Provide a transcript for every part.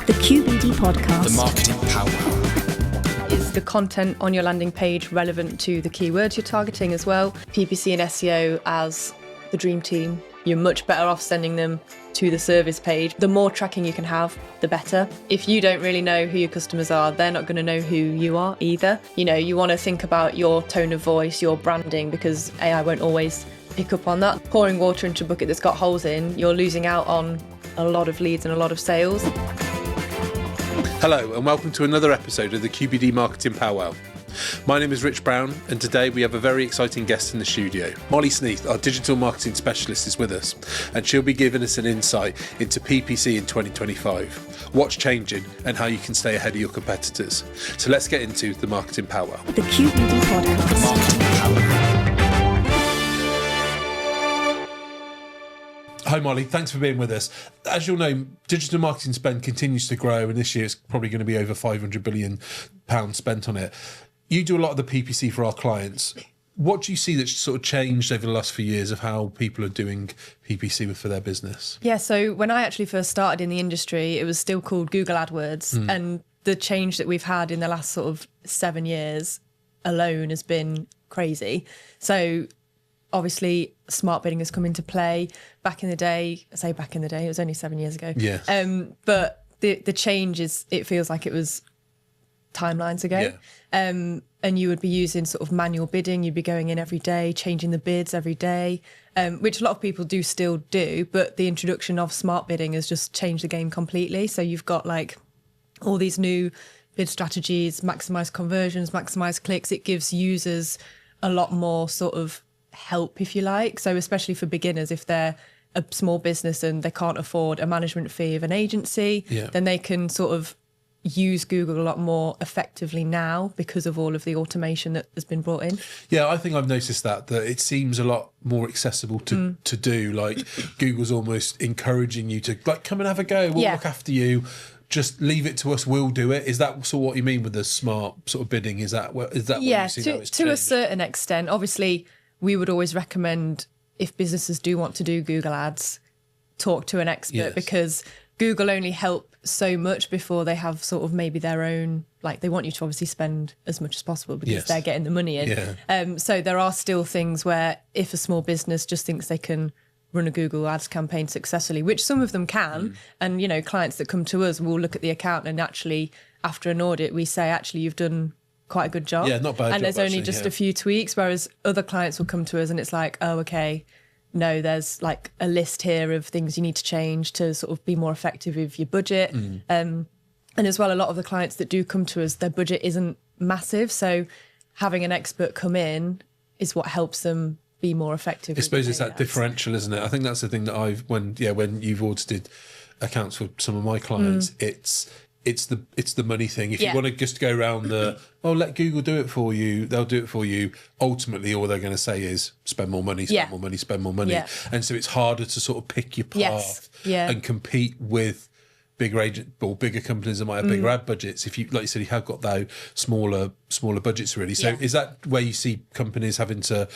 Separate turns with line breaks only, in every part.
The QBD Podcast.
The Marketing PowWow.
Is the content on your landing page relevant to the keywords you're targeting as well? PPC and SEO as the dream team. You're much better off sending them to the service page. The more tracking you can have, the better. If you don't really know who your customers are, they're not going to know who you are either. You know, you want to think about your tone of voice, your branding, because AI won't always pick up on that. Pouring water into a bucket that's got holes in, you're losing out on a lot of leads and a lot of sales.
Hello and welcome to another episode of the QBD Marketing PowWow. My name is Rich Brown and today we have a very exciting guest in the studio. Molly Sneath, our digital marketing specialist, is with us and she'll be giving us an insight into PPC in 2025, what's changing and how you can stay ahead of your competitors. So let's get into the Marketing PowWow.
The QBD Podcast.
The Marketing PowWow.
Hi Molly, thanks for being with us. As you'll know, digital marketing spend continues to grow and this year it's probably going to be over £500 billion spent on it. You do a lot of the PPC for our clients. What do you see that's sort of changed over the last few years of how people are doing PPC for their business?
Yeah, so when I actually first started in the industry, it was still called Google AdWords. And the change that we've had in the last sort of 7 years alone has been crazy. So obviously, smart bidding has come into play. Back in the day, it was only 7 years ago.
Yeah.
But the change is, it feels like it was timelines ago.
Yeah.
And you would be using sort of manual bidding. You'd be going in every day, changing the bids every day, which a lot of people do still do. But the introduction of smart bidding has just changed the game completely. So you've got like all these new bid strategies, maximise conversions, maximise clicks. It gives users a lot more sort of help, if you like. So especially for beginners, if they're a small business and they can't afford a management fee of an agency, then they can sort of use Google a lot more effectively now because of all of the automation that has been brought in.
Yeah, I think I've noticed that it seems a lot more accessible to do. Like Google's almost encouraging you to like come and have a go. We'll look after you. Just leave it to us. We'll do it. Is that sort of what you mean with the smart sort of bidding? Is that what you see now it's
to
changed?
a certain extent. Obviously, we would always recommend if businesses do want to do Google ads, talk to an expert because Google only help so much before they have sort of maybe their own, like they want you to obviously spend as much as possible because they're getting the money in. So there are still things where if a small business just thinks they can run a Google ads campaign successfully, which some of them can, and you know, clients that come to us will look at the account and actually after an audit we say actually you've done quite a good job.
Yeah, not bad.
And there's only just a few tweaks, whereas other clients will come to us and it's like, oh, okay, no, there's like a list here of things you need to change to sort of be more effective with your budget. And as well, a lot of the clients that do come to us, their budget isn't massive. So having an expert come in is what helps them be more effective.
I suppose it's that differential, isn't it? I think that's the thing that when you've audited accounts for some of my clients, it's the money thing. If you want to just go around let Google do it for you, they'll do it for you. Ultimately, all they're going to say is spend more money, spend more money, spend more money. Yeah. And so it's harder to sort of pick your path and compete with bigger companies that might have bigger ad budgets. If you, like you said, you have got those smaller budgets really. So is that where you see companies having to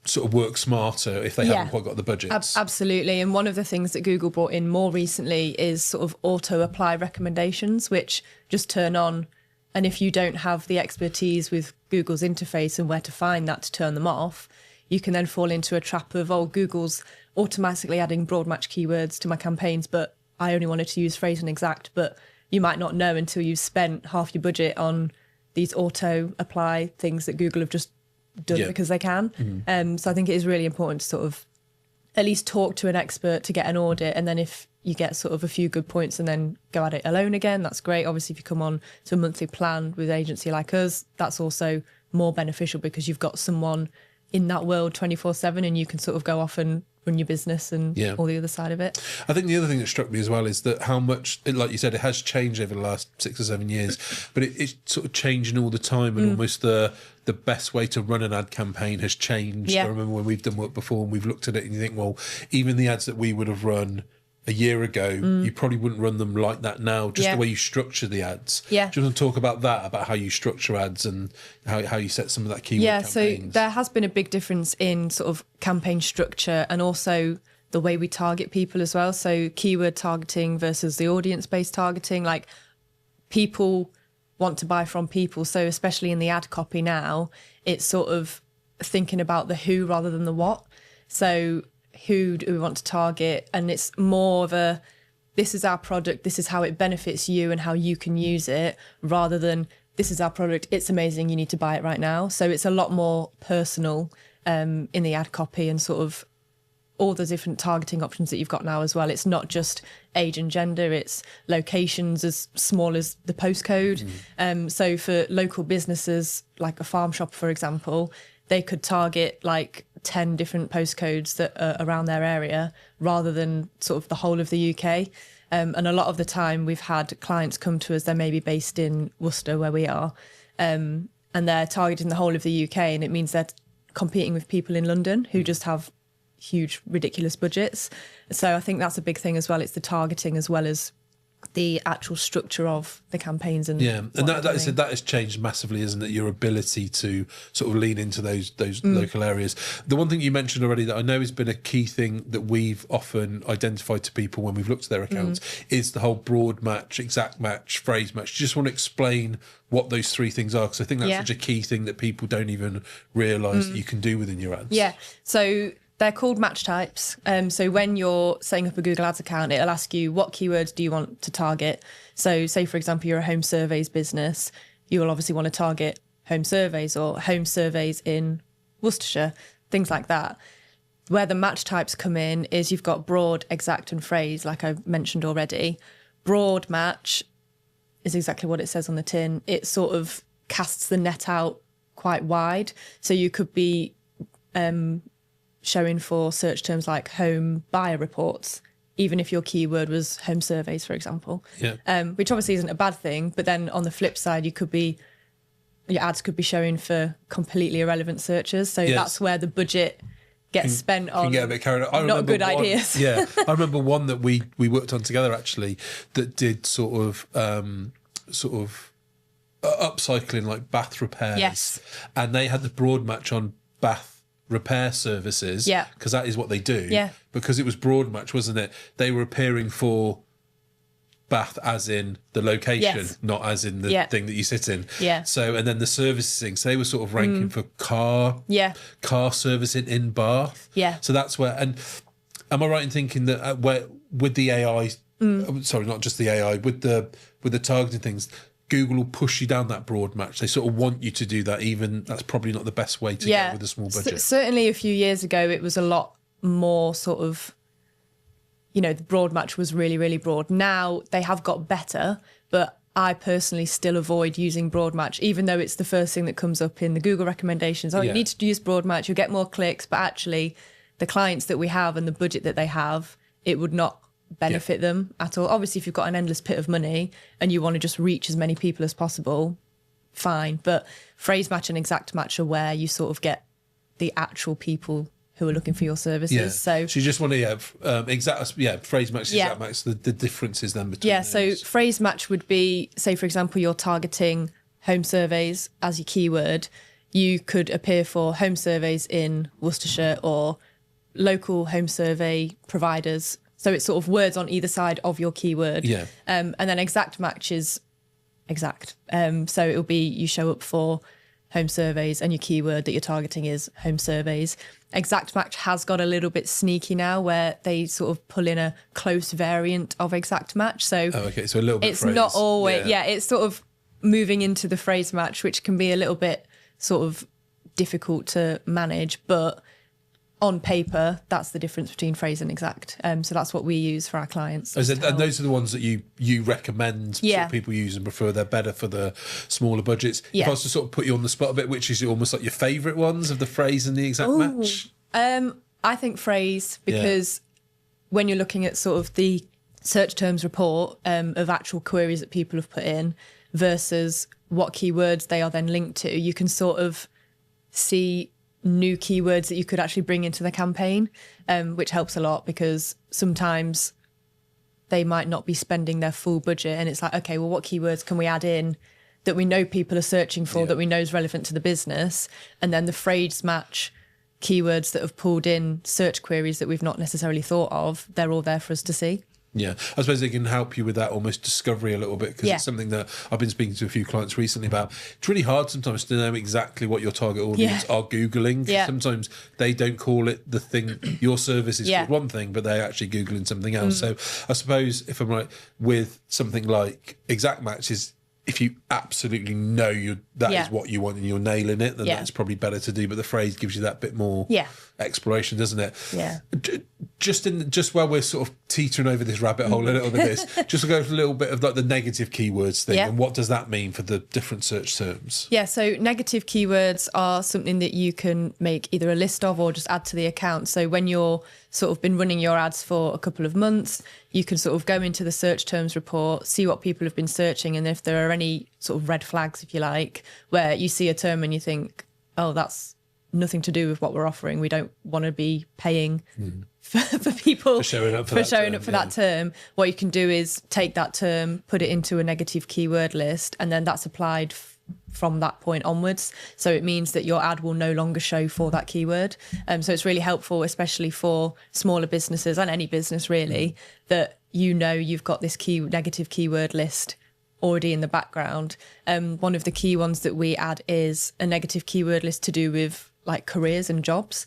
sort of work smarter if they haven't quite got the budgets?
Absolutely. And one of the things that Google brought in more recently is sort of auto apply recommendations, which just turn on. And if you don't have the expertise with Google's interface and where to find that to turn them off, you can then fall into a trap of, Google's automatically adding broad match keywords to my campaigns, but I only wanted to use phrase and exact, but you might not know until you've spent half your budget on these auto apply things that Google have just done because they can. So I think it is really important to sort of at least talk to an expert to get an audit. And then if you get sort of a few good points and then go at it alone again, that's great. Obviously, if you come on to a monthly plan with an agency like us, that's also more beneficial because you've got someone in that world 24/7 and you can sort of go off and run your business and all the other side of it.
I think the other thing that struck me as well is that how much, like you said, it has changed over the last 6 or 7 years, but it's sort of changing all the time and almost the best way to run an ad campaign has changed. I remember when we've done work before and we've looked at it and you think, well, even the ads that we would have run a year ago, you probably wouldn't run them like that now, just the way you structure the ads. Do you want to talk about that, about how you structure ads and how you set some of that keyword campaigns?
So there has been a big difference in sort of campaign structure and also the way we target people as well. So keyword targeting versus the audience-based targeting, like people want to buy from people. So especially in the ad copy now, it's sort of thinking about the who rather than the what. So who do we want to target? And it's more of a, this is our product, this is how it benefits you and how you can use it, rather than this is our product, it's amazing, you need to buy it right now. So it's a lot more personal in the ad copy, and sort of all the different targeting options that you've got now as well. It's not just age and gender, it's locations as small as the postcode. So for local businesses, like a farm shop, for example, they could target like 10 different postcodes that are around their area rather than sort of the whole of the UK. And a lot of the time we've had clients come to us, they're maybe based in Worcester where we are, and they're targeting the whole of the UK, and it means they're competing with people in London who just have huge, ridiculous budgets. So I think that's a big thing as well. It's the targeting as well as the actual structure of the campaigns. And
and that has changed massively, isn't it? Your ability to sort of lean into those local areas. The one thing you mentioned already that I know has been a key thing that we've often identified to people when we've looked at their accounts is the whole broad match, exact match, phrase match. Do you just want to explain what those three things are? Because I think that's such a key thing that people don't even realise that you can do within your ads.
Yeah. So they're called match types. So when you're setting up a Google Ads account, it'll ask you what keywords do you want to target. So say, for example, you're a home surveys business, you will obviously want to target home surveys or home surveys in Worcestershire, things like that. Where the match types come in is you've got broad, exact and phrase, like I mentioned already. Broad match is exactly what it says on the tin. It sort of casts the net out quite wide. So you could be showing for search terms like home buyer reports, even if your keyword was home surveys, for example, which obviously isn't a bad thing. But then on the flip side, your ads could be showing for completely irrelevant searches. So that's where the budget gets spent on.
Can get a bit carried away.
Not good ideas.
I remember one that we worked on together actually that did sort of upcycling, like bath repairs.
Yes.
And they had the broad match on bath repair services, because that is what they do. Because it was broad match, wasn't it? They were appearing for bath as in the location, not as in the thing that you sit in. So, and then the servicing, so they were sort of ranking for car servicing in Bath. So that's where. And am I right in thinking that where with the AI, sorry, not just the AI, with the targeting things, Google will push you down that broad match. They sort of want you to do that, even that's probably not the best way to get with a small budget.
Certainly a few years ago, it was a lot more sort of, the broad match was really, really broad. Now they have got better, but I personally still avoid using broad match, even though it's the first thing that comes up in the Google recommendations. You need to use broad match, you'll get more clicks, but actually the clients that we have and the budget that they have, it would not benefit them at all. Obviously, if you've got an endless pit of money and you want to just reach as many people as possible, fine. But phrase match and exact match are where you sort of get the actual people who are looking for your services. So
you just want to phrase match, exact match, the differences then between those.
So phrase match would be, say for example, you're targeting home surveys as your keyword. You could appear for home surveys in Worcestershire or local home survey providers. So it's sort of words on either side of your keyword. And then exact match is exact. So it'll be you show up for home surveys and your keyword that you're targeting is home surveys. Exact match has got a little bit sneaky now where they sort of pull in a close variant of exact match. So
so a little bit
it's not always, it's sort of moving into the phrase match, which can be a little bit sort of difficult to manage, but on paper, that's the difference between phrase and exact. So that's what we use for our clients.
And those are the ones that you recommend sort of people use and prefer. They're better for the smaller budgets. If I was to sort of put you on the spot a bit, which is almost like your favourite ones of the phrase and the exact match?
I think phrase, because when you're looking at sort of the search terms report of actual queries that people have put in versus what keywords they are then linked to, you can sort of see new keywords that you could actually bring into the campaign, which helps a lot because sometimes they might not be spending their full budget and it's like, okay, well, what keywords can we add in that we know people are searching for, that we know is relevant to the business? And then the phrase match keywords that have pulled in search queries that we've not necessarily thought of, they're all there for us to see.
Yeah, I suppose they can help you with that almost discovery a little bit, because it's something that I've been speaking to a few clients recently about. It's really hard sometimes to know exactly what your target audience are Googling. Sometimes they don't call it the thing. Your service is called one thing, but they're actually Googling something else. So I suppose, if I'm right, with something like exact matches, if you absolutely know that is what you want and you're nailing it, then that's probably better to do. But the phrase gives you that bit more exploration, doesn't it?
Yeah.
Just while we're sort of teetering over this rabbit hole a little bit, just to go for a little bit of like the negative keywords thing, and what does that mean for the different search terms?
Yeah, so negative keywords are something that you can make either a list of or just add to the account. So when you're sort of been running your ads for a couple of months, you can sort of go into the search terms report, see what people have been searching, and if there are any sort of red flags, if you like, where you see a term and you think, oh, that's nothing to do with what we're offering. We don't want to be paying for people
for showing up for
that term. What you can do is take that term, put it into a negative keyword list, and then that's applied from that point onwards. So it means that your ad will no longer show for that keyword. So it's really helpful, especially for smaller businesses and any business really, that you've got this negative keyword list already in the background. One of the key ones that we add is a negative keyword list to do with like careers and jobs.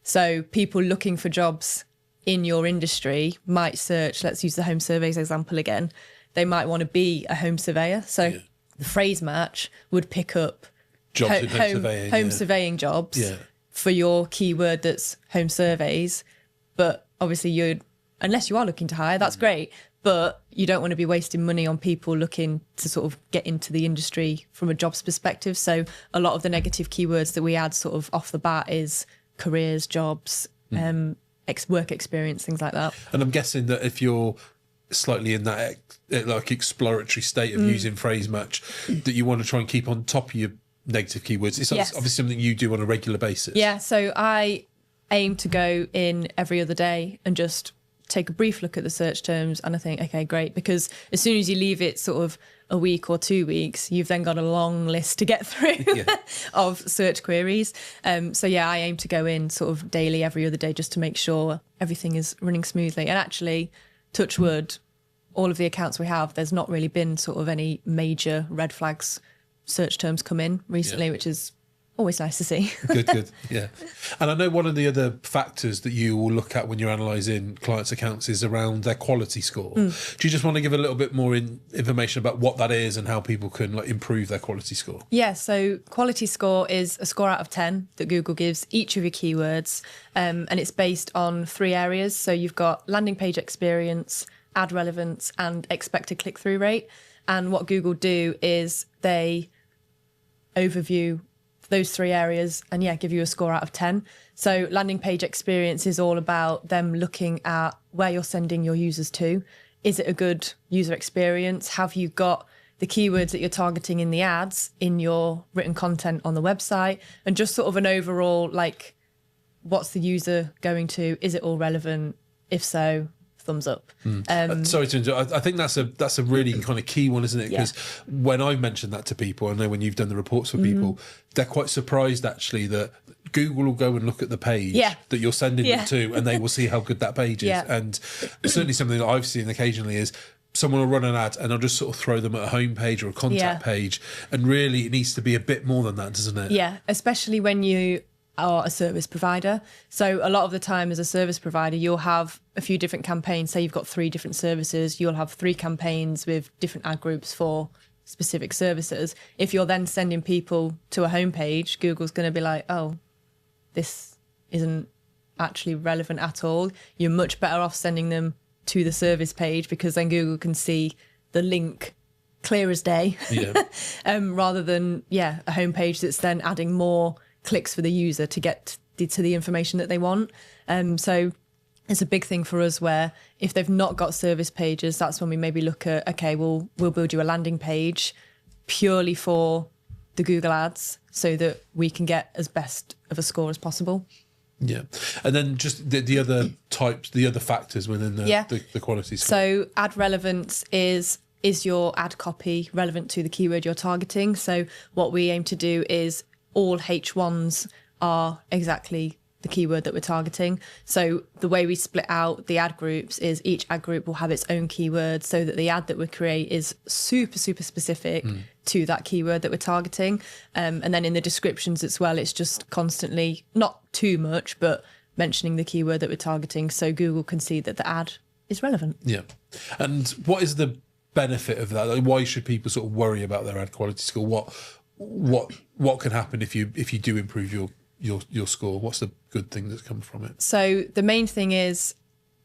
So people looking for jobs in your industry might search, let's use the home surveys example again. They might want to be a home surveyor. So the phrase match would pick up
jobs in home
surveying jobs for your keyword that's home surveys. But obviously unless you are looking to hire, that's great. But you don't want to be wasting money on people looking to sort of get into the industry from a jobs perspective. So a lot of the negative keywords that we add sort of off the bat is careers, jobs, work experience, things like that. And
I'm guessing that if you're slightly in that like exploratory state of using phrase match, that you want to try and keep on top of your negative keywords. It's obviously something you do on a regular basis.
Yeah, so I aim to go in every other day and just take a brief look at the search terms, and I think, okay, great, because as soon as you leave it sort of a week or 2 weeks, you've then got a long list to get through of search queries. So yeah, I aim to go in sort of daily, every other day, just to make sure everything is running smoothly. And actually, touch wood, all of the accounts we have, there's not really been sort of any major red flags search terms come in recently, which is always nice to see.
Good. Yeah. And I know one of the other factors that you will look at when you're analysing clients' accounts is around their quality score. Do you just want to give a little bit more information about what that is and how people can improve their quality score?
Yeah, so quality score is a score out of 10 that Google gives each of your keywords, and it's based on 3 areas. So you've got landing page experience, ad relevance, and expected click-through rate. And what Google do is they overview those 3 areas and give you a score out of 10. So landing page experience is all about them looking at where you're sending your users to. Is it a good user experience? Have you got the keywords that you're targeting in the ads in your written content on the website? And just sort of an overall, like, what's the user going to? Is it all relevant? If so, thumbs up.
Sorry to interrupt. I think that's a really kind of key one, isn't it? Because when I've mentioned that to people, I know when you've done the reports for people, they're quite surprised actually that Google will go and look at the page that you're sending them to, and they will see how good that page is. And certainly something that I've seen occasionally is someone will run an ad and I'll just sort of throw them at a home page or a contact page. And really it needs to be a bit more than that, doesn't it?
Yeah, especially when you are a service provider. So a lot of the time as a service provider, you'll have a few different campaigns. Say you've got 3 different services, you'll have 3 campaigns with different ad groups for specific services. If you're then sending people to a homepage, Google's going to be like, oh, this isn't actually relevant at all. You're much better off sending them to the service page, because then Google can see the link clear as day, rather than a homepage that's then adding more clicks for the user to get to the information that they want. So it's a big thing for us where if they've not got service pages, that's when we maybe look at, okay, we'll build you a landing page purely for the Google ads so that we can get as best of a score as possible.
Yeah. And then just the other types, the other factors within the quality score.
So ad relevance is your ad copy relevant to the keyword you're targeting? So what we aim to do is all H1s are exactly the keyword that we're targeting. So the way we split out the ad groups is each ad group will have its own keyword so that the ad that we create is super, super specific to that keyword that we're targeting. And then in the descriptions as well, it's just constantly, not too much, but mentioning the keyword that we're targeting so Google can see that the ad is relevant.
Yeah. And what is the benefit of that? Like, why should people sort of worry about their ad quality score? What can happen if you do improve your score? What's the good thing that's come from it?
So the main thing is,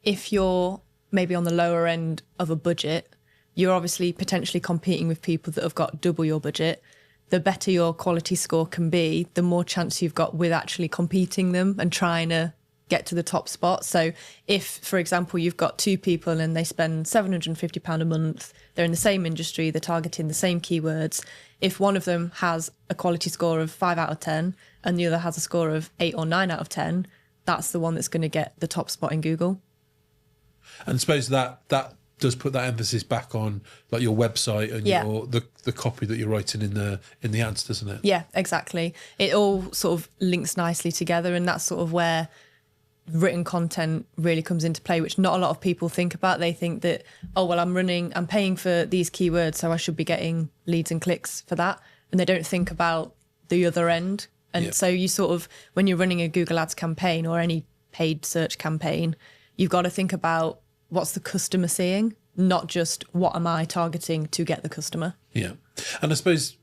if you're maybe on the lower end of a budget, you're obviously potentially competing with people that have got double your budget. The better your quality score can be, the more chance you've got with actually competing them and trying to get to the top spot. So if, for example, you've got two people and they spend £750 a month, they're in the same industry, they're targeting the same keywords. If one of them has a quality score of 5 out of 10 and the other has a score of 8 or 9 out of 10, that's the one that's going to get the top spot in Google.
And I suppose that does put that emphasis back on like your website and the copy that you're writing in the ads, doesn't it?
Yeah, exactly. It all sort of links nicely together, and that's sort of where written content really comes into play, which not a lot of people think about. They think that, oh, well, I'm paying for these keywords, so I should be getting leads and clicks for that. And they don't think about the other end. And so you sort of, when you're running a Google Ads campaign or any paid search campaign, you've got to think about what's the customer seeing, not just what am I targeting to get the customer. Yeah.
And I suppose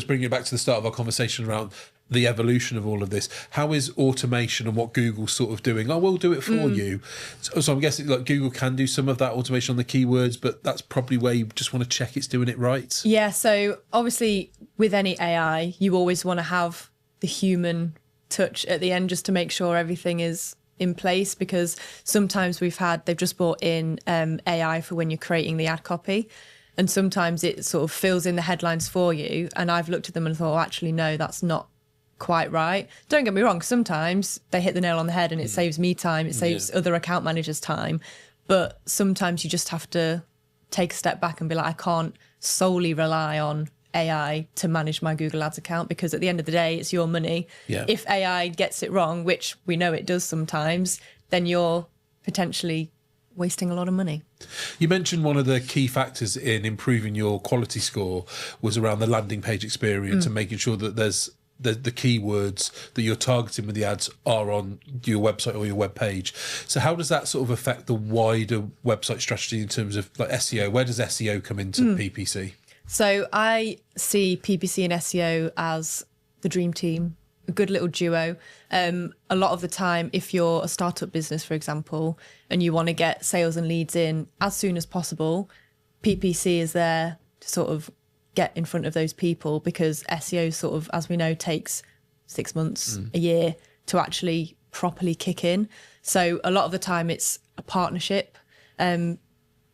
bringing it back to the start of our conversation around the evolution of all of this, how is automation and what Google's sort of doing? Oh, we'll do it for you. So I'm guessing like Google can do some of that automation on the keywords, but that's probably where you just want to check it's doing it right.
Yeah. So obviously with any AI, you always want to have the human touch at the end just to make sure everything is in place, because sometimes they've just brought in AI for when you're creating the ad copy. And sometimes it sort of fills in the headlines for you. And I've looked at them and thought, oh, actually, no, that's not quite right. Don't get me wrong. Sometimes they hit the nail on the head and it saves me time. It saves other account managers time. But sometimes you just have to take a step back and be like, I can't solely rely on AI to manage my Google Ads account, because at the end of the day, it's your money. Yeah. If AI gets it wrong, which we know it does sometimes, then you're potentially wasting a lot of money.
You mentioned one of the key factors in improving your quality score was around the landing page experience and making sure that there's the keywords that you're targeting with the ads are on your website or your web page. So how does that sort of affect the wider website strategy in terms of like SEO? Where does SEO come into PPC?
So I see PPC and SEO as the dream team, a good little duo. A lot of the time, if you're a startup business, for example, and you want to get sales and leads in as soon as possible, PPC is there to sort of get in front of those people, because SEO sort of, as we know, takes 6 months, a year to actually properly kick in. So a lot of the time it's a partnership.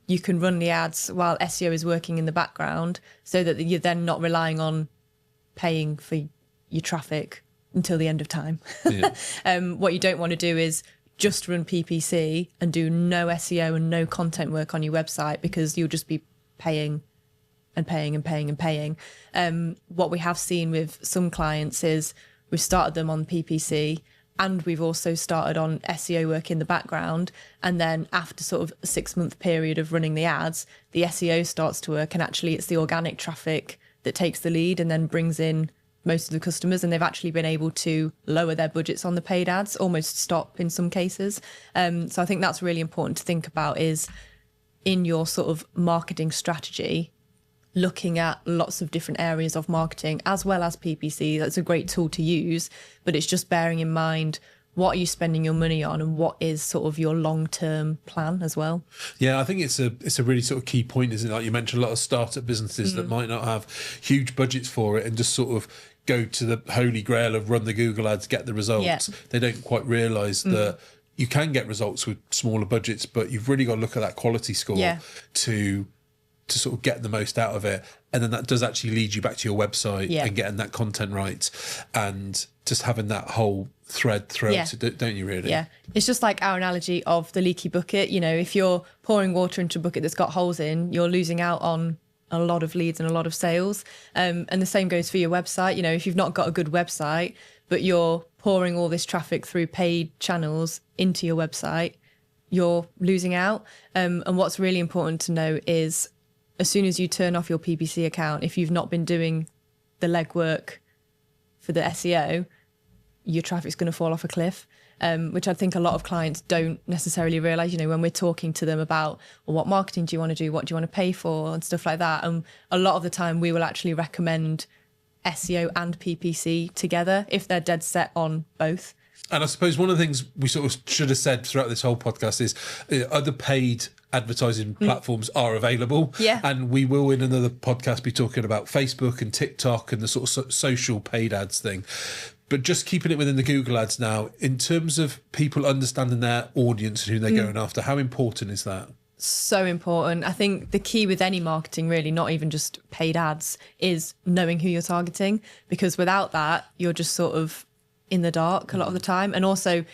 You can run the ads while SEO is working in the background, so that you're then not relying on paying for your traffic until the end of time. Yeah. What you don't want to do is just run PPC and do no SEO and no content work on your website, because you'll just be paying and paying and paying and paying. What we have seen with some clients is we've started them on PPC and we've also started on SEO work in the background. And then after sort of a 6-month period of running the ads, the SEO starts to work, and actually it's the organic traffic that takes the lead and then brings in most of the customers, and they've actually been able to lower their budgets on the paid ads, almost stop in some cases. So I think that's really important to think about, is in your sort of marketing strategy, looking at lots of different areas of marketing as well as PPC. That's a great tool to use, but it's just bearing in mind, what are you spending your money on and what is sort of your long-term plan as well?
Yeah, I think it's a really sort of key point, isn't it? Like you mentioned, a lot of startup businesses that might not have huge budgets for it and just sort of go to the holy grail of run the Google ads, get the results. Yeah. They don't quite realise that you can get results with smaller budgets, but you've really got to look at that quality score to sort of get the most out of it. And then that does actually lead you back to your website and getting that content right and just having that whole thread throughout it, don't you really?
Yeah. It's just like our analogy of the leaky bucket. You know, if you're pouring water into a bucket that's got holes in, you're losing out on a lot of leads and a lot of sales. And the same goes for your website. You know, if you've not got a good website, but you're pouring all this traffic through paid channels into your website, you're losing out. And what's really important to know is as soon as you turn off your PPC account, if you've not been doing the legwork for the SEO, your traffic's going to fall off a cliff, which I think a lot of clients don't necessarily realise, when we're talking to them about, well, what marketing do you want to do? What do you want to pay for? And stuff like that. And a lot of the time we will actually recommend SEO and PPC together if they're dead set on both.
And I suppose one of the things we sort of should have said throughout this whole podcast is other paid advertising platforms are available.
Yeah.
And we will in another podcast be talking about Facebook and TikTok and the sort of social paid ads thing. But just keeping it within the Google ads now, in terms of people understanding their audience and who they're going after, how important is that?
So important. I think the key with any marketing, really, not even just paid ads, is knowing who you're targeting, because without that, you're just sort of in the dark a lot of the time. And also,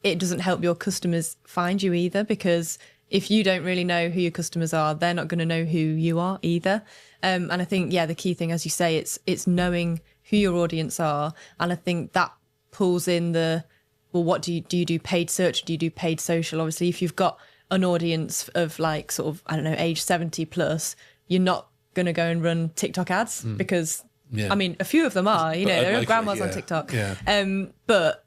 it doesn't help your customers find you either, because if you don't really know who your customers are, they're not going to know who you are either. And I think, the key thing, as you say, it's knowing who your audience are. And I think that pulls in what do you do paid search? Do you do paid social? Obviously, if you've got an audience of like sort of, I don't know, age 70 plus, you're not going to go and run TikTok ads because, I mean, a few of them are, there are grandmas on TikTok.
Yeah.
But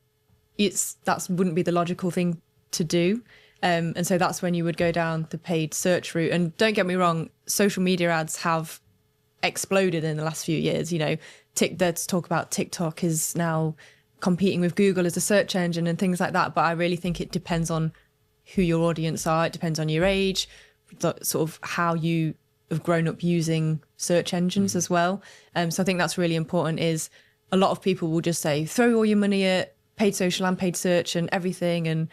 that wouldn't be the logical thing to do. And so that's when you would go down the paid search route. And don't get me wrong, social media ads have exploded in the last few years. Let's talk about TikTok is now competing with Google as a search engine and things like that. But I really think it depends on who your audience are. It depends on your age, sort of how you have grown up using search engines as well. So I think that's really important. Is a lot of people will just say, throw all your money at paid social and paid search and everything. And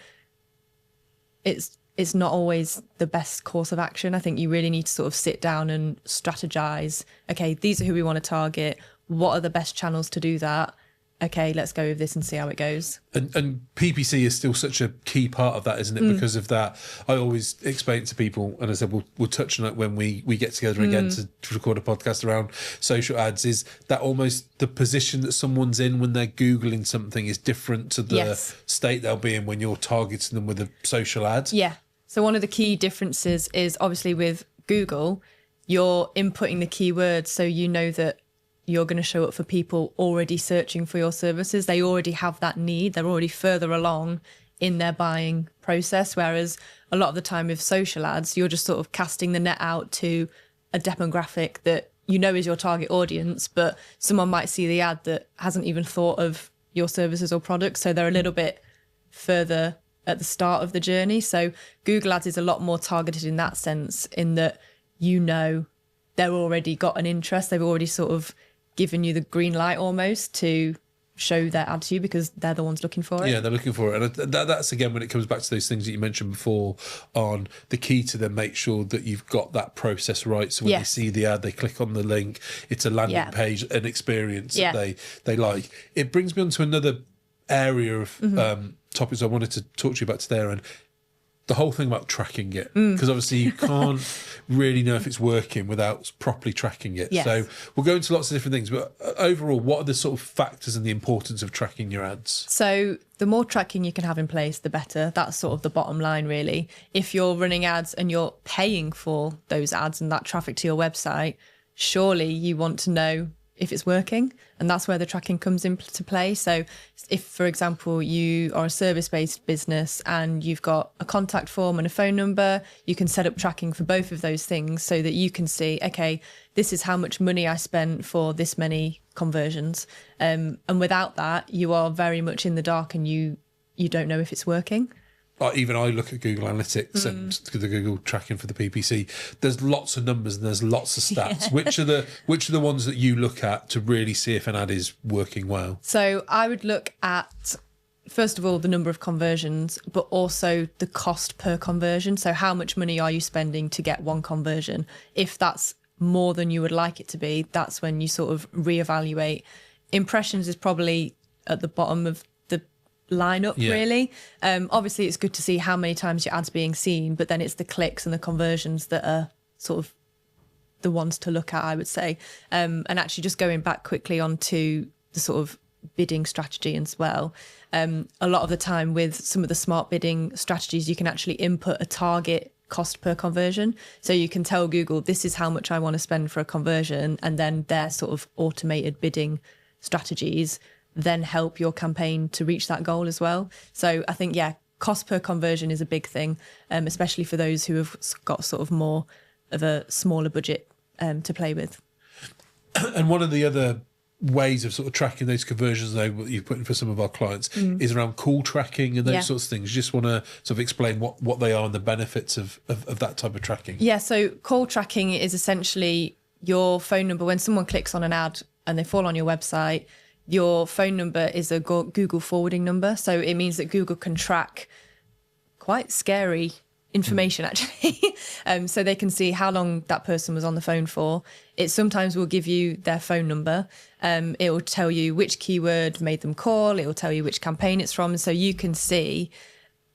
it's not always the best course of action. I think you really need to sort of sit down and strategize. Okay, these are who we want to target. What are the best channels to do that? Okay, let's go with this and see how it goes.
And PPC is still such a key part of that, isn't it? Because of that, I always explain it to people, and I said we'll touch on it when we get together again to record a podcast around social ads, is that almost the position that someone's in when they're Googling something is different to the state they'll be in when you're targeting them with a social ad.
Yeah. So one of the key differences is obviously with Google, you're inputting the keywords so you know that you're going to show up for people already searching for your services. They already have that need. They're already further along in their buying process. Whereas a lot of the time with social ads, you're just sort of casting the net out to a demographic that is your target audience, but someone might see the ad that hasn't even thought of your services or products. So they're a little bit further at the start of the journey. So Google Ads is a lot more targeted in that sense, in that they're already got an interest. They've already sort of given you the green light almost to show their ad to you because they're the ones looking for it.
Yeah, they're looking for it. And that's, again, when it comes back to those things that you mentioned before on the key to then make sure that you've got that process right. So when they see the ad, they click on the link. It's a landing page, an experience that they like. It brings me on to another area of topics I wanted to talk to you about today, and the whole thing about tracking it, because obviously you can't really know if it's working without properly tracking it.
Yes.
So we'll go into lots of different things, but overall, what are the sort of factors and the importance of tracking your ads?
So the more tracking you can have in place, the better. That's sort of the bottom line, really. If you're running ads and you're paying for those ads and that traffic to your website, surely you want to know if it's working, and that's where the tracking comes into play. So if, for example, you are a service-based business and you've got a contact form and a phone number, you can set up tracking for both of those things so that you can see, okay, this is how much money I spent for this many conversions. And without that, you are very much in the dark and you don't know if it's working.
Even I look at Google Analytics and the Google tracking for the PPC. There's lots of numbers and there's lots of stats. Yeah. Which are the ones that you look at to really see if an ad is working well? So
I would look at, first of all, the number of conversions, but also the cost per conversion. So how much money are you spending to get one conversion? If that's more than you would like it to be, that's when you sort of reevaluate. Impressions is probably at the bottom of lineup, really. Obviously it's good to see how many times your ad's being seen, but then it's the clicks and the conversions that are sort of the ones to look at, I would say. And actually just going back quickly onto the sort of bidding strategy as well. A lot of the time with some of the smart bidding strategies, you can actually input a target cost per conversion. So you can tell Google, this is how much I want to spend for a conversion, and then their sort of automated bidding strategies then help your campaign to reach that goal as well. So I think, cost per conversion is a big thing, especially for those who have got sort of more of a smaller budget to play with.
And one of the other ways of sort of tracking those conversions, though, what you've put in for some of our clients is around call tracking and those sorts of things. You just want to sort of explain what they are and the benefits of that type of tracking.
Yeah, so call tracking is essentially your phone number. When someone clicks on an ad and they fall on your website, your phone number is a Google forwarding number. So it means that Google can track quite scary information, actually. So they can see how long that person was on the phone for. It sometimes will give you their phone number. It will tell you which keyword made them call. It will tell you which campaign it's from. So you can see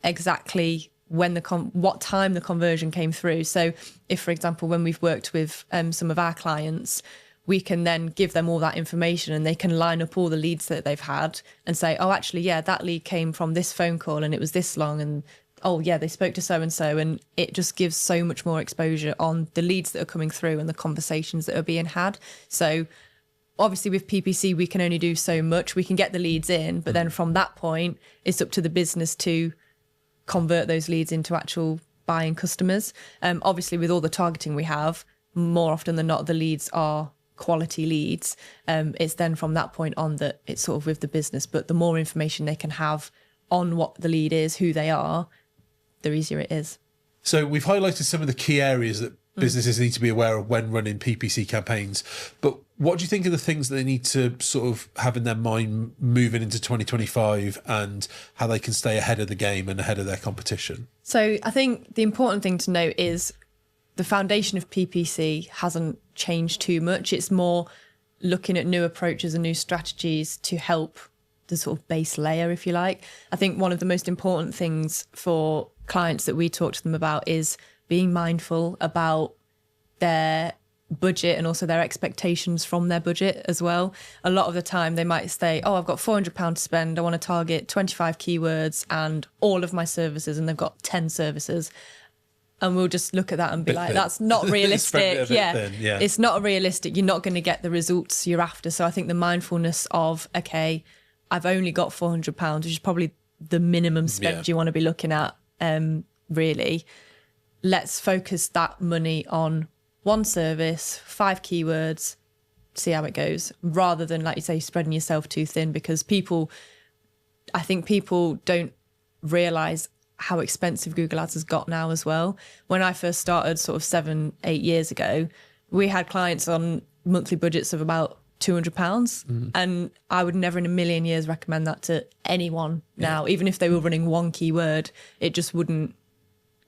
exactly when what time the conversion came through. So if, for example, when we've worked with some of our clients, we can then give them all that information and they can line up all the leads that they've had and say, oh, actually, that lead came from this phone call and it was this long, and oh yeah, they spoke to so-and-so, and it just gives so much more exposure on the leads that are coming through and the conversations that are being had. So obviously with PPC, we can only do so much. We can get the leads in, but then from that point, it's up to the business to convert those leads into actual buying customers. Obviously with all the targeting we have, more often than not, the leads are quality leads. It's then from that point on that it's sort of with the business, but the more information they can have on what the lead is, who they are, the easier it is. So
we've highlighted some of the key areas that businesses need to be aware of when running PPC campaigns. But what do you think are the things that they need to sort of have in their mind moving into 2025 and how they can stay ahead of the game and ahead of their competition? So I think the important thing to note is the foundation of PPC hasn't changed too much. It's more looking at new approaches and new strategies to help the sort of base layer, if you like. I think one of the most important things for clients that we talk to them about is being mindful about their budget and also their expectations from their budget as well. A lot of the time they might say, oh, I've got £400 to spend. I want to target 25 keywords and all of my services, and they've got 10 services. And we'll just look at that and be like, that's not realistic. It's not realistic. You're not going to get the results you're after. So I think the mindfulness of, okay, I've only got £400, which is probably the minimum spend you want to be looking at, really. Let's focus that money on one service, 5 keywords, see how it goes, rather than, like you say, spreading yourself too thin, because I think people don't realise how expensive Google Ads has got now as well. When I first started sort of 7-8 years ago, we had clients on monthly budgets of about £200, and I would never in a million years recommend that to anyone now. Even if they were running one keyword, it just wouldn't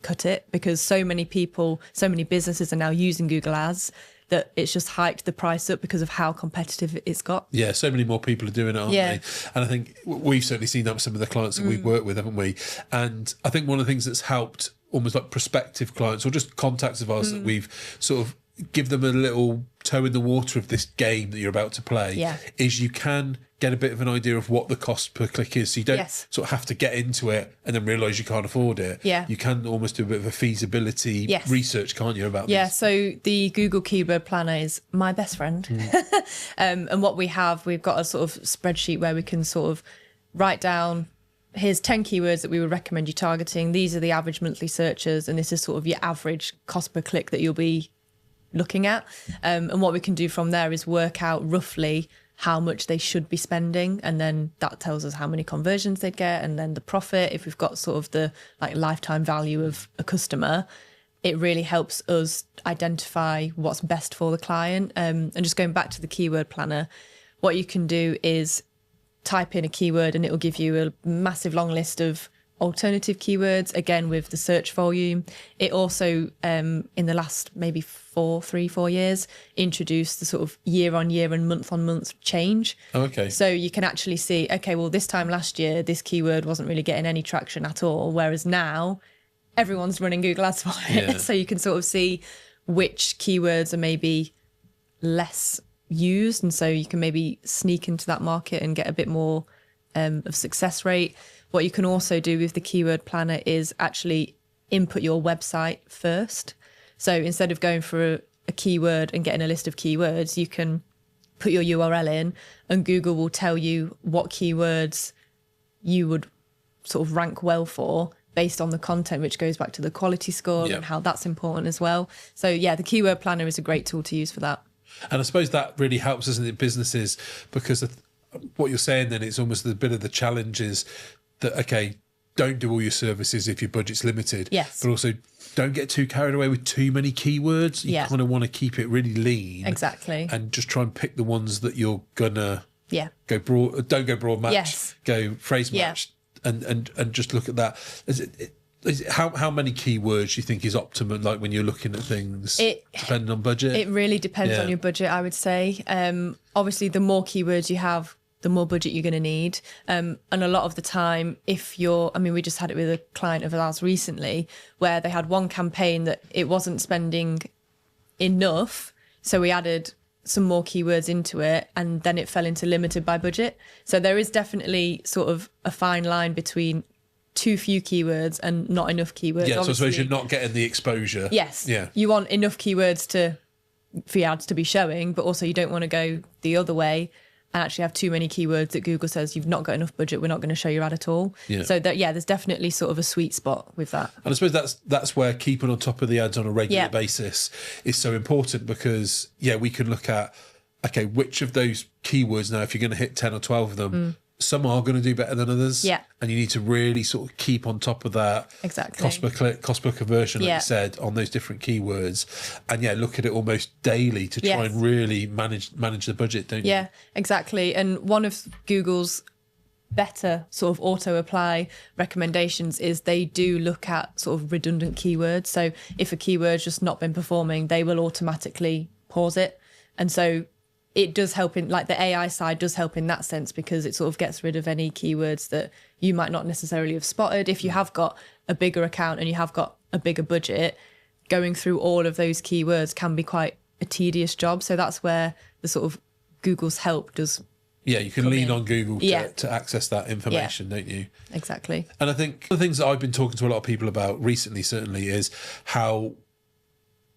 cut it, because so many people, so many businesses are now using Google Ads that it's just hiked the price up because of how competitive it's got. Yeah, so many more people are doing it, aren't they? And I think we've certainly seen that with some of the clients that we've worked with, haven't we? And I think one of the things that's helped almost like prospective clients or just contacts of ours that we've sort of give them a little toe in the water of this game that you're about to play is you can get a bit of an idea of what the cost per click is. So you don't sort of have to get into it and then realise you can't afford it. You can almost do a bit of a feasibility research, can't you, about this? So the Google Keyword Planner is my best friend. And what we've got a sort of spreadsheet where we can sort of write down, here's 10 keywords that we would recommend you targeting. These are the average monthly searchers, and this is sort of your average cost per click that you'll be looking at. And what we can do from there is work out roughly how much they should be spending, and then that tells us how many conversions they'd get, and then the profit. If we've got sort of the like lifetime value of a customer, it really helps us identify what's best for the client. And just going back to the keyword planner, what you can do is type in a keyword and it will give you a massive long list of alternative keywords, again with the search volume. It also in the last maybe 4 years introduced the sort of year on year and month on month change. So you can actually see, okay, well, this time last year this keyword wasn't really getting any traction at all, whereas now everyone's running Google Ads for it. So you can sort of see which keywords are maybe less
used, and so you can maybe sneak into that market and get a bit more of success rate. What you can also do with the keyword planner is actually input your website first. So instead of going for a keyword and getting a list of keywords, you can put your URL in and Google will tell you what keywords you would sort of rank well for based on the content, which goes back to the quality score and how that's important as well. So yeah, the keyword planner is a great tool to use for that.
And I suppose that really helps, doesn't it, businesses, because of what you're saying then, it's almost a bit of the challenge is that, okay, don't do all your services if your budget's limited.
Yes.
But also don't get too carried away with too many keywords. You kind of want to keep it really lean.
Exactly.
And just try and pick the ones that you're gonna go broad. Don't go broad match.
Yes.
Go phrase match. And just look at that. How many keywords do you think is optimum? Like when you're looking at things, depending on budget.
It really depends on your budget, I would say. Obviously, the more keywords you have, the more budget you're going to need. And a lot of the time, we just had it with a client of ours recently where they had one campaign that it wasn't spending enough. So we added some more keywords into it and then it fell into limited by budget. So there is definitely sort of a fine line between too few keywords and not enough keywords.
Yeah, so I suppose you're not getting the exposure.
Yes.
Yeah.
You want enough keywords for your ads to be showing, but also you don't want to go the other way and actually have too many keywords that Google says you've not got enough budget, we're not going to show your ad at all.
Yeah.
So there's definitely sort of a sweet spot with that.
And I suppose that's where keeping on top of the ads on a regular basis is so important because, we can look at, okay, which of those keywords now, if you're going to hit 10 or 12 of them, some are going to do better than others.
Yeah.
And you need to really sort of keep on top of that.
Exactly.
Cost per click, cost per conversion, like you said, on those different keywords. And look at it almost daily to try and really manage the budget, don't you?
Yeah, exactly. And one of Google's better sort of auto apply recommendations is they do look at sort of redundant keywords. So if a keyword's just not been performing, they will automatically pause it. And so it does help in, like, the AI side does help in that sense because it sort of gets rid of any keywords that you might not necessarily have spotted. If you have got a bigger account and you have got a bigger budget, going through all of those keywords can be quite a tedious job. So that's where the sort of Google's help does.
Yeah, you can lean on Google to access that information, don't you?
Exactly.
And I think the things that I've been talking to a lot of people about recently, certainly, is how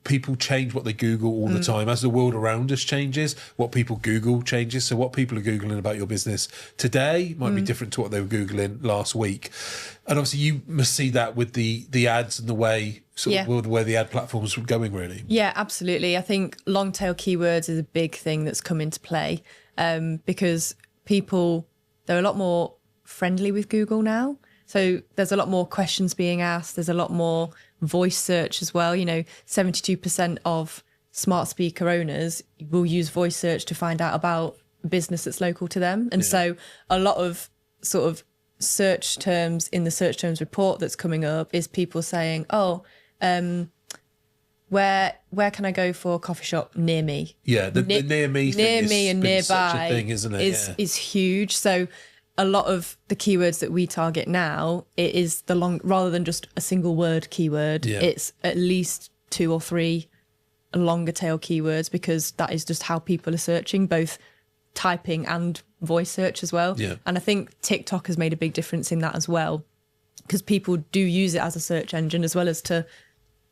people change what they Google all the time. As the world around us changes, what people Google changes. So what people are Googling about your business today might be different to what they were Googling last week. And obviously you must see that with the ads and the way the way the ad platforms are going, really. Yeah,
absolutely. I think long tail keywords is a big thing that's come into play because they're a lot more friendly with Google now. So there's a lot more questions being asked. There's a lot more voice search as well. 72% of smart speaker owners will use voice search to find out about a business that's local to them. And so a lot of sort of search terms in the search terms report that's coming up is people saying, where can I go for a coffee shop near me?
Yeah, the near me thing
and
been
nearby
such a thing, isn't it?
Is huge. So a lot of the keywords that we target now, it is rather than just a single word keyword, it's at least 2 or 3 longer tail keywords because that is just how people are searching, both typing and voice search as well.
Yeah.
And I think TikTok has made a big difference in that as well because people do use it as a search engine as well as to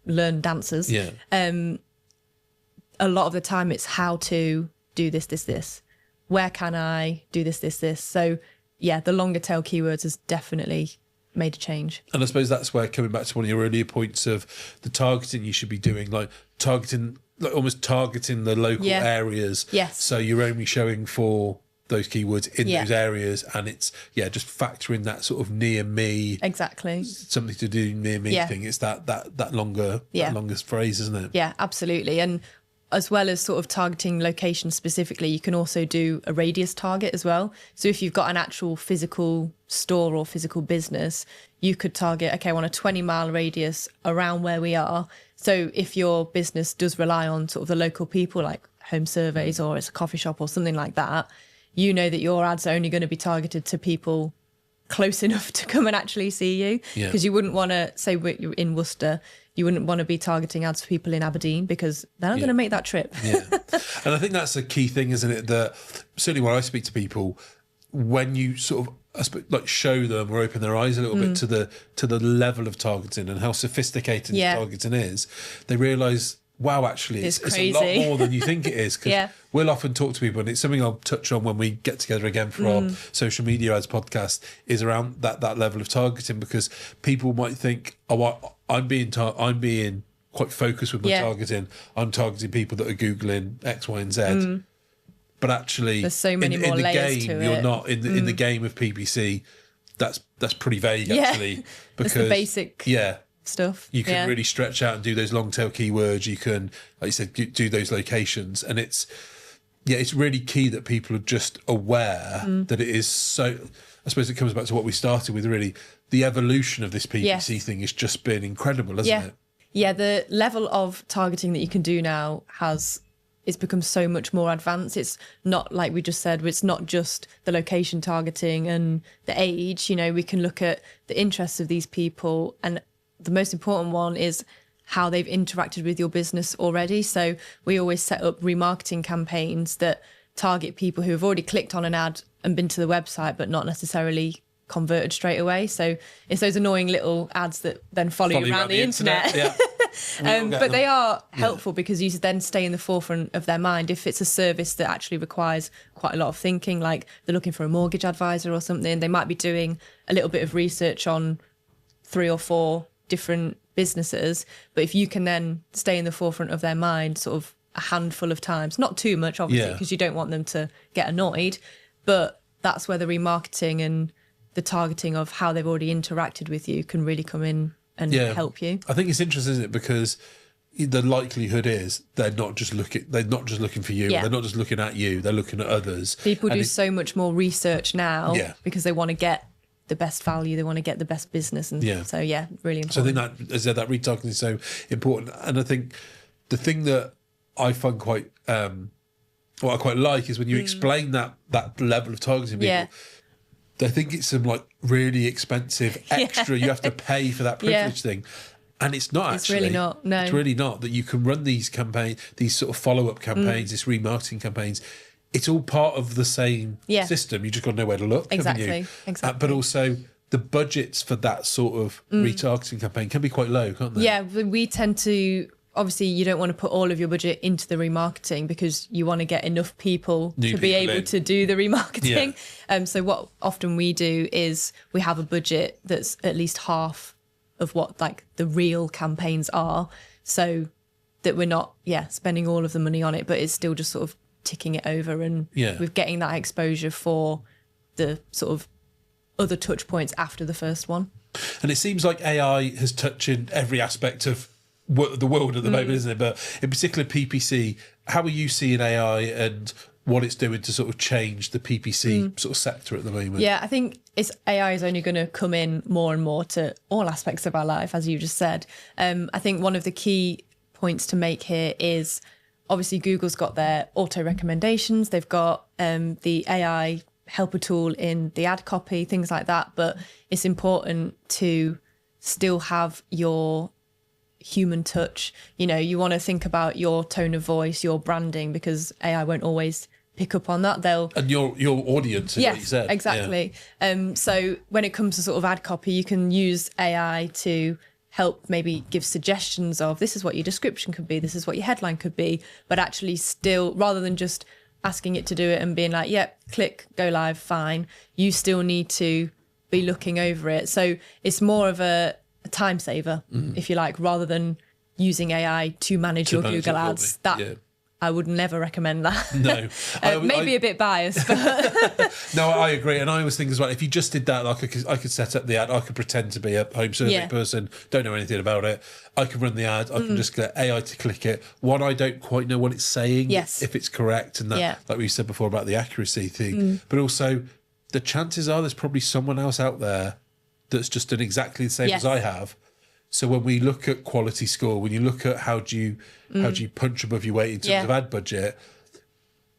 learn dances.
Yeah.
A lot of the time it's how to do this. Where can I do this? So yeah, the longer tail keywords has definitely made a change.
And I suppose that's where, coming back to one of your earlier points of the targeting you should be doing, almost targeting the local areas.
Yes.
So you're only showing for those keywords in those areas, and it's just factoring that sort of near me.
Exactly.
Something to do near me thing. It's that longer that longest phrase, isn't it?
Yeah, absolutely. And as well as sort of targeting location specifically, you can also do a radius target as well. So if you've got an actual physical store or physical business, you could target, okay, I want a 20-mile radius around where we are. So if your business does rely on sort of the local people, like home surveys or it's a coffee shop or something like that, you know that your ads are only going to be targeted to people close enough to come and actually see you. Because you wouldn't want to say you're in Worcester, you wouldn't want to be targeting ads for people in Aberdeen because they're not going to make that trip.
Yeah. And I think that's a key thing, isn't it? That certainly when I speak to people, when you sort of like show them or open their eyes a little bit to the level of targeting and how sophisticated targeting is, they realise, wow, actually, it's a lot more than you think it is. Because we'll often talk to people, and it's something I'll touch on when we get together again for our social media ads podcast, is around that level of targeting, because people might think, oh, I'm being quite focused with my targeting. I'm targeting people that are Googling X, Y, and Z. But actually,
there's so many more
in the
layers
game,
to
you're
it.
not in the game of PPC. That's pretty vague, actually. Because
it's the basic stuff.
You can really stretch out and do those long tail keywords. You can, like you said, do those locations, and it's really key that people are just aware that it is so. I suppose it comes back to what we started with. Really, the evolution of this PPC thing has just been incredible, hasn't it?
Yeah, the level of targeting that you can do now it's become so much more advanced. It's not like we just said, it's not just the location targeting and the age. You know, we can look at the interests of these people, and the most important one is how they've interacted with your business already. So we always set up remarketing campaigns that target people who have already clicked on an ad and been to the website, but not necessarily converted straight away. So it's those annoying little ads that then follow you around the internet. But they are helpful because you then stay in the forefront of their mind. If it's a service that actually requires quite a lot of thinking, like they're looking for a mortgage advisor or something, they might be doing a little bit of research on 3 or 4 different businesses. But if you can then stay in the forefront of their mind sort of a handful of times, not too much obviously, because you don't want them to get annoyed, but that's where the remarketing and the targeting of how they've already interacted with you can really come in and help you.
I think it's interesting, isn't it? Because the likelihood is they're not just looking for you. They're not just looking at you. They're looking at others.
People do so much more research now because they want to get the best value. They want to get the best business. And so, really important.
So I think that, as I said, that retargeting is so important. And I think the thing that I find quite, what I quite like is when you explain that level of targeting people, they think it's some like really expensive extra you have to pay for that privilege thing, and it's not. Actually,
it's really not. No,
it's really not. That you can run these campaigns, these sort of follow-up campaigns, these remarketing campaigns. It's all part of the same system. You just got to know where to look.
Exactly.
But also the budgets for that sort of retargeting campaign can be quite low, can't they?
Yeah, we tend to. Obviously, you don't want to put all of your budget into the remarketing because you want to get enough people to be able to do the remarketing. So what often we do is we have a budget that's at least half of what like the real campaigns are, so that we're not spending all of the money on it, but it's still just sort of ticking it over, and we're getting that exposure for the sort of other touch points after the first one.
And it seems like AI has touched in every aspect of the world at the moment, isn't it? But in particular PPC, how are you seeing AI and what it's doing to sort of change the PPC sort of sector at the moment?
Yeah, I think AI is only going to come in more and more to all aspects of our life, as you just said. I think one of the key points to make here is obviously Google's got their auto recommendations, they've got the AI helper tool in the ad copy, things like that, but it's important to still have your human touch. You know, you want to think about your tone of voice, your branding, because AI won't always pick up on that. And
your audience, is what you said.
Exactly. So when it comes to sort of ad copy, you can use AI to help maybe give suggestions of this is what your description could be, this is what your headline could be, but actually still, rather than just asking it to do it and being like, click, go live, fine, you still need to be looking over it. So it's more of a time saver, if you like, rather than using AI to manage your Google ads. I would never recommend that.
No.
Maybe a bit biased, but
no, I agree. And I always think as well, if you just did that, like I could set up the ad, I could pretend to be a home survey person, don't know anything about it. I could run the ad, I can just get AI to click it. One, I don't quite know what it's saying, if it's correct, and that, like we said before about the accuracy thing, but also the chances are there's probably someone else out there that's just done exactly the same as I have. So when we look at quality score, when you look at how do you punch above your weight in terms of ad budget,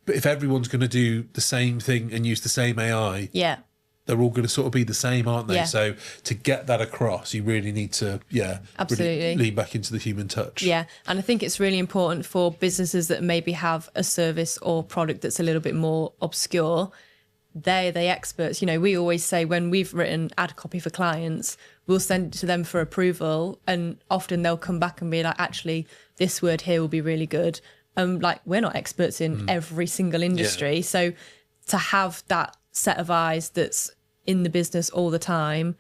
but if everyone's going to do the same thing and use the same AI, they're all going to sort of be the same, aren't they?
Yeah.
So to get that across, you really need to,
Absolutely.
really lean back into the human touch.
Yeah, and I think it's really important for businesses that maybe have a service or product that's a little bit more obscure. They're the experts. You know, we always say when we've written ad copy for clients, we'll send it to them for approval, and often they'll come back and be like, actually, this word here will be really good. Like, we're not experts in every single industry. So to have that set of eyes that's in the business all the time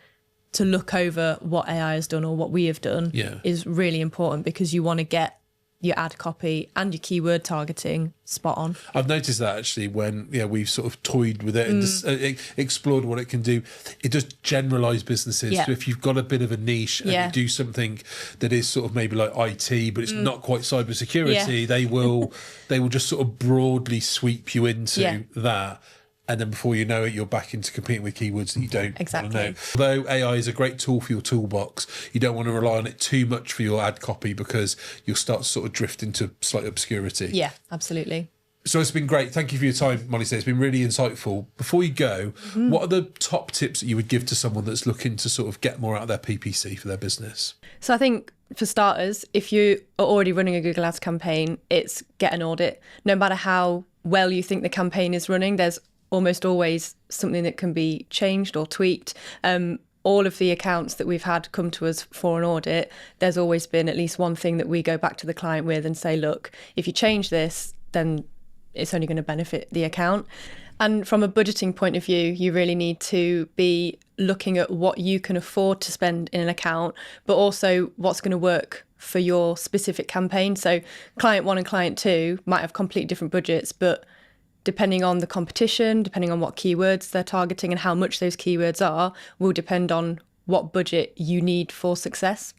to look over what AI has done or what we have done is really important, because you want to get your ad copy and your keyword targeting spot on.
I've noticed that actually when we've sort of toyed with it and just, explored what it can do. It does generalise businesses. So if you've got a bit of a niche and you do something that is sort of maybe like IT, but it's not quite cybersecurity, they will just sort of broadly sweep you into that. And then before you know it, you're back into competing with keywords that you don't want to know. Although AI is a great tool for your toolbox, you don't want to rely on it too much for your ad copy, because you'll start to sort of drift into slight obscurity.
Yeah, absolutely.
So it's been great. Thank you for your time, Molly. It's been really insightful. Before you go, what are the top tips that you would give to someone that's looking to sort of get more out of their PPC for their business?
So I think, for starters, if you are already running a Google Ads campaign, it's get an audit. No matter how well you think the campaign is running, there's almost always something that can be changed or tweaked. All of the accounts that we've had come to us for an audit, there's always been at least one thing that we go back to the client with and say, look, if you change this, then it's only going to benefit the account. And from a budgeting point of view, you really need to be looking at what you can afford to spend in an account, but also what's going to work for your specific campaign. So client 1 and client 2 might have completely different budgets, but depending on the competition, depending on what keywords they're targeting and how much those keywords are, will depend on what budget you need for success.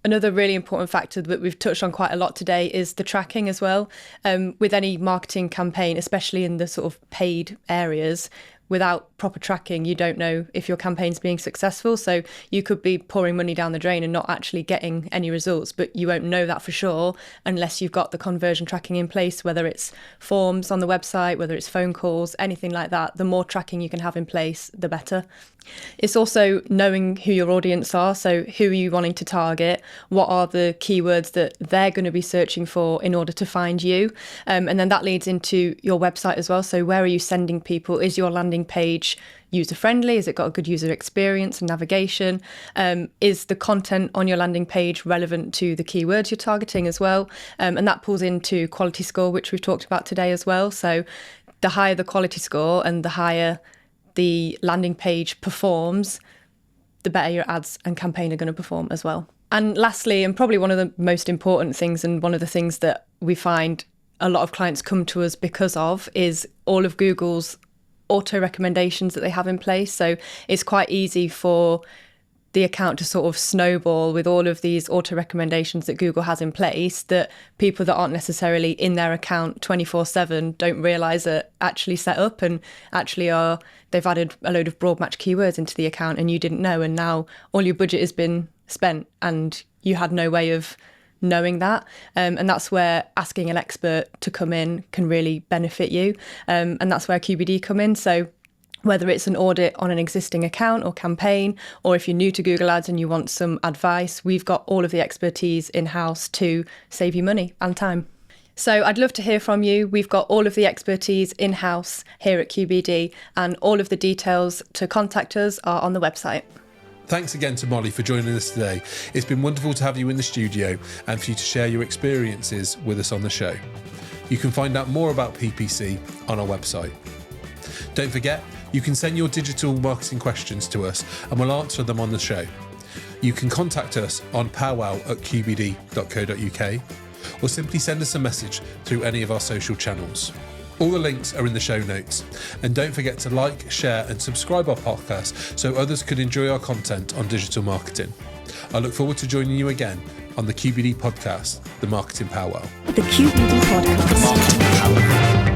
Another really important factor that we've touched on quite a lot today is the tracking as well. With any marketing campaign, especially in the sort of paid areas, without proper tracking, you don't know if your campaign's being successful. So you could be pouring money down the drain and not actually getting any results, but you won't know that for sure unless you've got the conversion tracking in place, whether it's forms on the website, whether it's phone calls, anything like that. The more tracking you can have in place, the better. It's also knowing who your audience are. So who are you wanting to target? What are the keywords that they're going to be searching for in order to find you? And then that leads into your website as well. So where are you sending people? Is your landing page user-friendly? Has it got a good user experience and navigation? Is the content on your landing page relevant to the keywords you're targeting as well? And that pulls into quality score, which we've talked about today as well. So the higher the quality score and the higher the landing page performs, the better your ads and campaign are going to perform as well. And lastly, and probably one of the most important things, and one of the things that we find a lot of clients come to us because of, is all of Google's auto recommendations that they have in place. So it's quite easy for the account to sort of snowball with all of these auto recommendations that Google has in place, that people that aren't necessarily in their account 24/7 don't realise are actually set up, and actually they've added a load of broad match keywords into the account and you didn't know, and now all your budget has been spent and you had no way of knowing that. And that's where asking an expert to come in can really benefit you. And that's where QBD come in. So whether it's an audit on an existing account or campaign, or if you're new to Google Ads and you want some advice, we've got all of the expertise in-house to save you money and time. So I'd love to hear from you. We've got all of the expertise in-house here at QBD, and all of the details to contact us are on the website.
Thanks again to Molly for joining us today. It's been wonderful to have you in the studio and for you to share your experiences with us on the show. You can find out more about PPC on our website. Don't forget, you can send your digital marketing questions to us and we'll answer them on the show. You can contact us on powwow@qbd.co.uk or simply send us a message through any of our social channels. All the links are in the show notes. And don't forget to like, share and subscribe our podcast so others could enjoy our content on digital marketing. I look forward to joining you again on the QBD podcast, the Marketing PowWow.
The QBD podcast.
Marketing PowWow.